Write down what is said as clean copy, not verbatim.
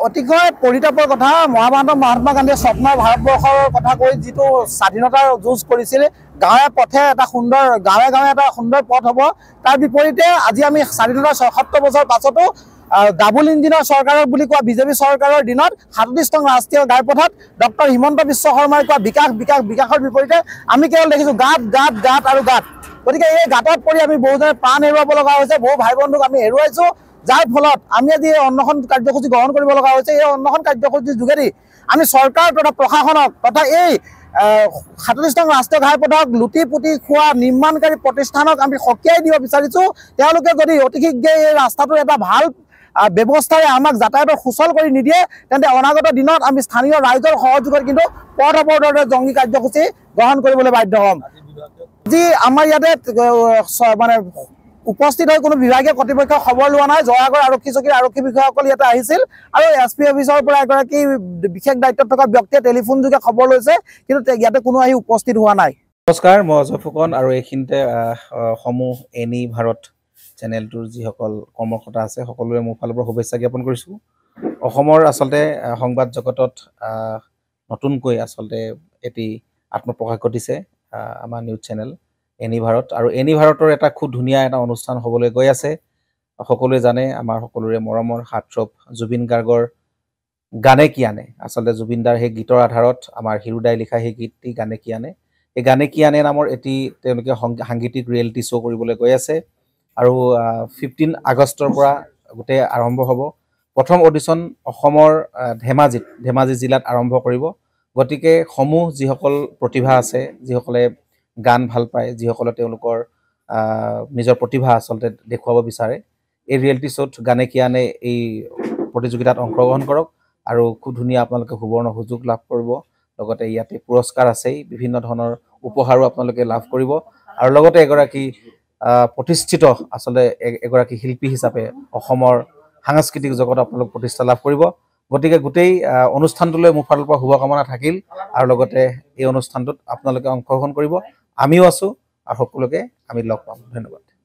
অতিকৈ পৰিতাপৰ কথা মহাত্মা গান্ধীয়ে স্বপ্নৰ ভাৰতবৰ্ষৰ কথা কৈ যিটো স্বাধীনতাৰ যুঁজ কৰিছিল গাঁৱে পথে এটা সুন্দৰ গাঁৱে এটা সুন্দৰ পথ হ'ব তাৰ বিপৰীতে আজি আমি স্বাধীনতাৰ ৭৭ বছৰ পাছতো ডাবল ইঞ্জিনৰ চৰকাৰৰ বুলি কোৱা বিজেপি চৰকাৰৰ দিনত ৩৭ নং ৰাষ্ট্ৰীয় ঘাইপথত ডক্টৰ হিমন্ত বিশ্ব শৰ্মাই কোৱা বিকাশৰ বিপৰীতে আমি কেৱল দেখিছোঁ গাঁত আৰু গাঁত। গতিকে এই গাঁতত পৰি আমি বহুজনে প্ৰাণ হেৰুৱাব লগা হৈছে, বহু ভাই বন্ধুক আমি হেৰুৱাইছোঁ, যাৰ ফলত আমি আজি এই অন্বেষণ কাৰ্যসূচী গ্ৰহণ কৰিব লগা হৈছে। এই অন্বেষণ কাৰ্যসূচীৰ যোগেদি আমি চৰকাৰ তথা প্ৰশাসনক তথা এই ৩৭ নং ৰাষ্ট্ৰীয় ঘাইপথক লুটি পুতি খোৱা নিৰ্মাণকাৰী প্ৰতিষ্ঠানক আমি সকীয়াই দিব বিচাৰিছোঁ। তেওঁলোকে যদি অতি শীঘ্ৰে এই ৰাস্তাটোৰ এটা ভাল ব্যৱস্থাৰে আমাক যাতায়াতৰ সুচল কৰি নিদিয়ে তেন্তে অনাগত দিনত আমি স্থানীয় ৰাইজৰ সহযোগত কিন্তু পথ অৱৰোধৰ জংগী কাৰ্যসূচী গ্ৰহণ কৰিবলৈ বাধ্য হ'ম। আজি আমাৰ ইয়াতে মানে উপস্থিত হৈ কোনো বিভাগীয় কৰ্তৃপক্ষৰ খবৰ লোৱা নাই। জয়াগড় আৰক্ষী চকীৰ আৰক্ষী বিষয়াসকল ইয়াতে আহিছিল আৰু SP অফিচৰ পৰা এগৰাকী বিশেষ দায়িত্বত থকা ব্যক্তিয়ে টেলিফোন যোগে খবৰ লৈছে, কিন্তু ইয়াতে কোনো আহি উপস্থিত হোৱা নাই। নমস্কাৰ, মই অজয় ফুকন আৰু এইখিনিতে সমূহ এনি ভাৰত চেনেলটোৰ যিসকল কৰ্মকৰ্তা আছে সকলোৰে মোৰ ফালৰ পৰা শুভেচ্ছা জ্ঞাপন কৰিছোঁ। অসমৰ আচলতে সংবাদ জগতত নতুনকৈ আচলতে এটি আত্মপ্ৰকাশ ঘটিছে আমাৰ নিউজ চেনেল এনি ভাৰত, আৰু এনি ভাৰতৰ এটা খুব ধুনীয়া এটা অনুষ্ঠান হ'বলৈ গৈ আছে। সকলোৱে জানে আমাৰ সকলোৰে মৰমৰ হাৰ্টথ্ৰব জুবিন গাৰ্গৰ গানে কি আনে, আচলতে জুবিন দাৰ সেই গীতৰ আধাৰত আমাৰ হিৰুদাই লিখা সেই গীতটি গানে কি আনে, এই গানে কি আনে নামৰ এটি তেওঁলোকে সাংগীতিক ৰিয়েলিটি শ্ব' কৰিবলৈ গৈ আছে আৰু 15 আগষ্টৰ পৰা গোটেই আৰম্ভ হ'ব। প্ৰথম অডিশ্যন অসমৰ ধেমাজি জিলাত আৰম্ভ কৰিব। গতিকে সমূহ যিসকল প্ৰতিভা আছে, যিসকলে গান ভাল পায়, যিসকলে তেওঁলোকৰ নিজৰ প্ৰতিভা আচলতে দেখুৱাব বিচাৰে, এই ৰিয়েলিটি শ্ব'ত গানে কি আনে এই প্ৰতিযোগিতাত অংশগ্ৰহণ কৰক আৰু খুব ধুনীয়া আপোনালোকে সুবৰ্ণ সুযোগ লাভ কৰিব। লগতে ইয়াতে পুৰস্কাৰ আছেই, বিভিন্ন ধৰণৰ উপহাৰো আপোনালোকে লাভ কৰিব আৰু লগতে এগৰাকী প্ৰতিষ্ঠিত আচলতে এগৰাকী শিল্পী হিচাপে অসমৰ সাংস্কৃতিক জগতত আপোনালোক প্ৰতিষ্ঠা লাভ কৰিব। গতিকে গোটেই অনুষ্ঠানটোলৈ মোৰ ফালৰ পৰা শুভকামনা থাকিল আৰু লগতে এই অনুষ্ঠানটোত আপোনালোকে অংশগ্ৰহণ কৰিব। আমিও আছোঁ আৰু সকলোকে আমি লগ পাম। ধন্যবাদ।